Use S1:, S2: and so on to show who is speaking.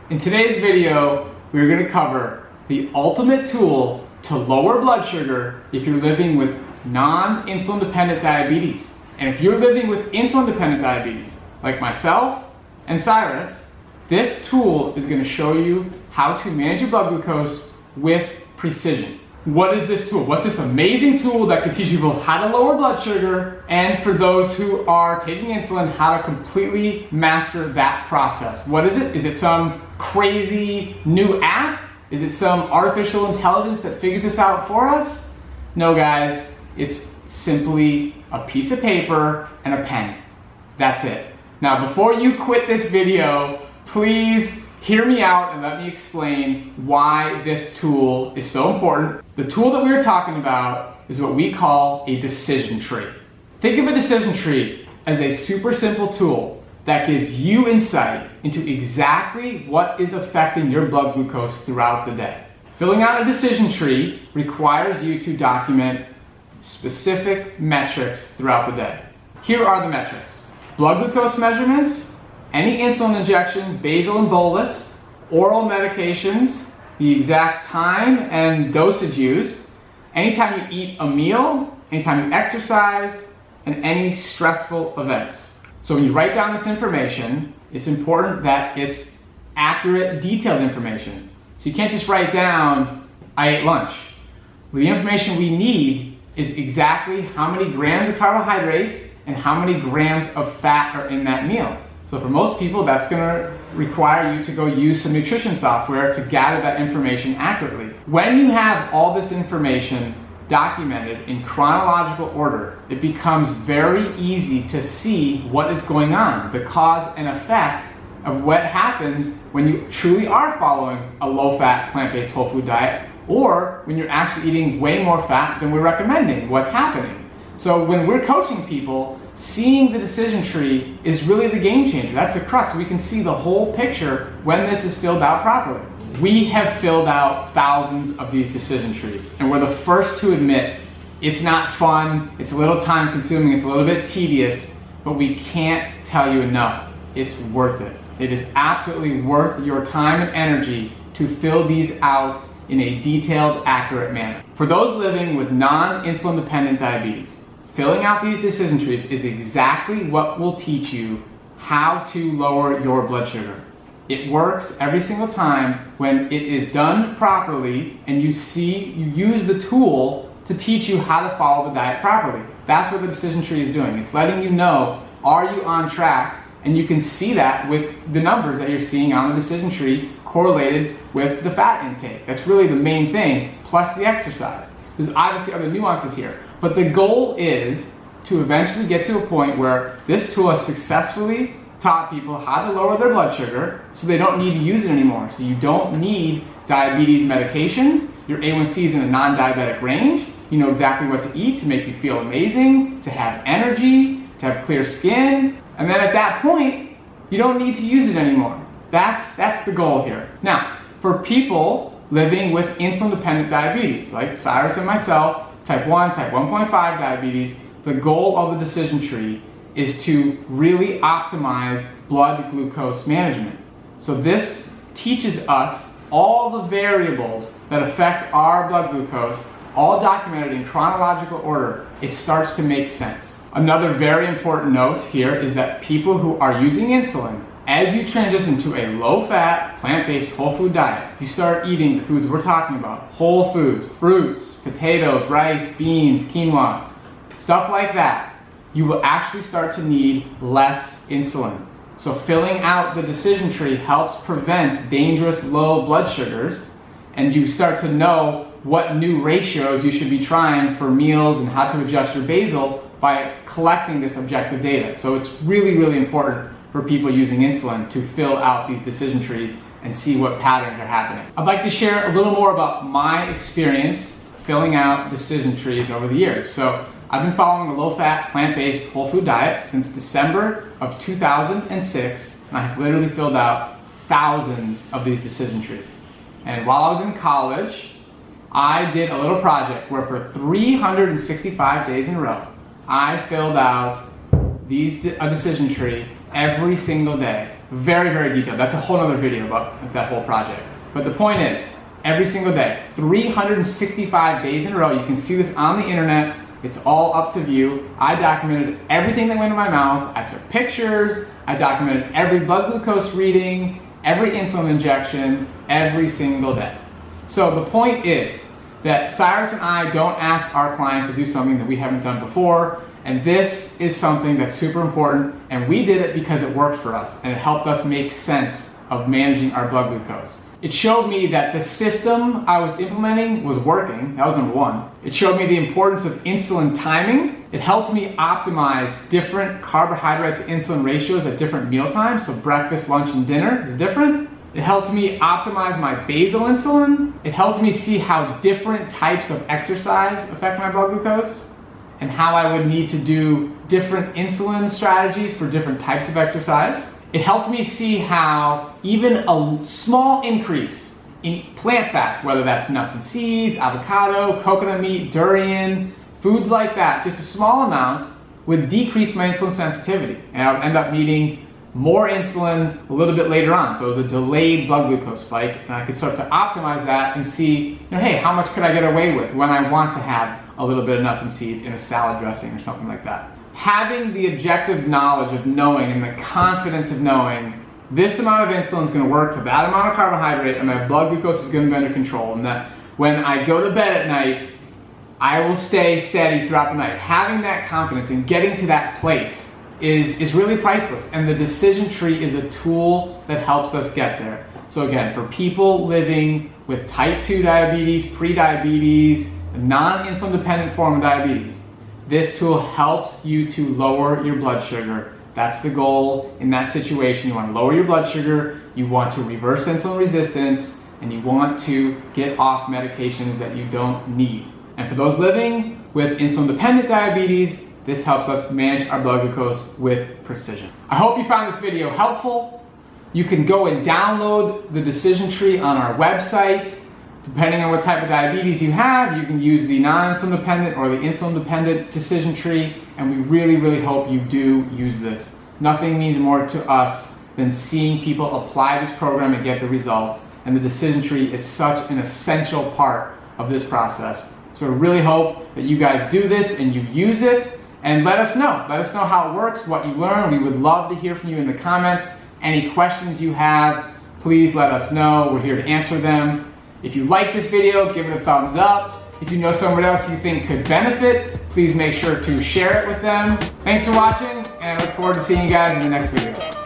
S1: In today's video, we're going to cover the ultimate tool to lower blood sugar if you're living with non-insulin dependent diabetes. And if you're living with insulin dependent diabetes, like myself and Cyrus, this tool is going to show you how to manage your blood glucose with precision. What is this tool? What's this amazing tool that can teach people how to lower blood sugar, and for those who are taking insulin, how to completely master that process? What is it? Is it some crazy new app? Is it some artificial intelligence that figures this out for us? No, guys, it's simply a piece of paper and a pen. That's it. Now, before you quit this video, please hear me out and let me explain why this tool is so important. The tool that we are talking about is what we call a decision tree. Think of a decision tree as a super simple tool that gives you insight into exactly what is affecting your blood glucose throughout the day. Filling out a decision tree requires you to document specific metrics throughout the day. Here are the metrics: blood glucose measurements, any insulin injection, basal and bolus, oral medications, the exact time and dosage used, anytime you eat a meal, anytime you exercise, and any stressful events. So when you write down this information, it's important that it's accurate, detailed information. So you can't just write down, I ate lunch. Well, the information we need is exactly how many grams of carbohydrates and how many grams of fat are in that meal. So for most people, that's going to require you to go use some nutrition software to gather that information accurately. When you have all this information documented in chronological order, it becomes very easy to see what is going on, the cause and effect of what happens when you truly are following a low-fat, plant-based whole food diet, or when you're actually eating way more fat than we're recommending. What's happening? So when we're coaching people, seeing the decision tree is really the game changer. That's the crux. We can see the whole picture when this is filled out properly. We have filled out thousands of these decision trees, and we're the first to admit it's not fun, it's a little time consuming, it's a little bit tedious, but we can't tell you enough. It's worth it. It is absolutely worth your time and energy to fill these out in a detailed, accurate manner. For those living with non-insulin dependent diabetes, filling out these decision trees is exactly what will teach you how to lower your blood sugar. It works every single time when it is done properly and you use the tool to teach you how to follow the diet properly. That's what the decision tree is doing. It's letting you know, are you on track? And you can see that with the numbers that you're seeing on the decision tree correlated with the fat intake. That's really the main thing, plus the exercise. There's obviously other nuances here, but the goal is to eventually get to a point where this tool has successfully taught people how to lower their blood sugar so they don't need to use it anymore. So you don't need diabetes medications. Your A1C is in a non-diabetic range. You know exactly what to eat to make you feel amazing, to have energy, to have clear skin. And then at that point, you don't need to use it anymore. That's the goal here. Now, for people living with insulin-dependent diabetes, like Cyrus and myself, type 1, type 1.5 diabetes, the goal of the decision tree is to really optimize blood glucose management. So this teaches us all the variables that affect our blood glucose, all documented in chronological order. It starts to make sense. Another very important note here is that people who are using insulin, as you transition to a low-fat, plant-based whole food diet, if you start eating the foods we're talking about, whole foods, fruits, potatoes, rice, beans, quinoa, stuff like that, you will actually start to need less insulin. So filling out the decision tree helps prevent dangerous low blood sugars, and you start to know what new ratios you should be trying for meals and how to adjust your basal by collecting this objective data. So it's really, really important for people using insulin to fill out these decision trees and see what patterns are happening. I'd like to share a little more about my experience filling out decision trees over the years. So I've been following a low-fat, plant-based whole food diet since December of 2006, and I have literally filled out thousands of these decision trees. And while I was in college, I did a little project where for 365 days in a row, I filled out a decision tree every single day. Very, very detailed. That's a whole other video about that whole project. But the point is, every single day, 365 days in a row, you can see this on the internet. It's all up to view. I documented everything that went in my mouth. I took pictures. I documented every blood glucose reading, every insulin injection, every single day. So the point is that Cyrus and I don't ask our clients to do something that we haven't done before. And this is something that's super important. And we did it because it worked for us. And it helped us make sense of managing our blood glucose. It showed me that the system I was implementing was working. That was number one. It showed me the importance of insulin timing. It helped me optimize different carbohydrate to insulin ratios at different meal times. So breakfast, lunch, and dinner is different. It helped me optimize my basal insulin. It helped me see how different types of exercise affect my blood glucose and how I would need to do different insulin strategies for different types of exercise. It helped me see how even a small increase in plant fats, whether that's nuts and seeds, avocado, coconut meat, durian, foods like that, just a small amount would decrease my insulin sensitivity. And I would end up needing more insulin a little bit later on. So it was a delayed blood glucose spike, and I could start to optimize that and see, hey, how much could I get away with when I want to have a little bit of nuts and seeds in a salad dressing or something like that. Having the objective knowledge of knowing and the confidence of knowing this amount of insulin is going to work for that amount of carbohydrate and my blood glucose is going to be under control, and that when I go to bed at night, I will stay steady throughout the night. Having that confidence and getting to that place is really priceless, and the decision tree is a tool that helps us get there. So again, for people living with type 2 diabetes, pre-diabetes, a non-insulin dependent form of diabetes, this tool helps you to lower your blood sugar. That's the goal in that situation. You want to lower your blood sugar, you want to reverse insulin resistance, and you want to get off medications that you don't need. And for those living with insulin-dependent diabetes, this helps us manage our blood glucose with precision. I hope you found this video helpful. You can go and download the decision tree on our website. Depending on what type of diabetes you have, you can use the non-insulin dependent or the insulin dependent decision tree, and we really, really hope you do use this. Nothing means more to us than seeing people apply this program and get the results, and the decision tree is such an essential part of this process. So I really hope that you guys do this and you use it, and let us know. Let us know how it works, what you learn. We would love to hear from you in the comments. Any questions you have, please let us know. We're here to answer them. If you like this video, give it a thumbs up. If you know someone else you think could benefit, please make sure to share it with them. Thanks for watching, and I look forward to seeing you guys in the next video.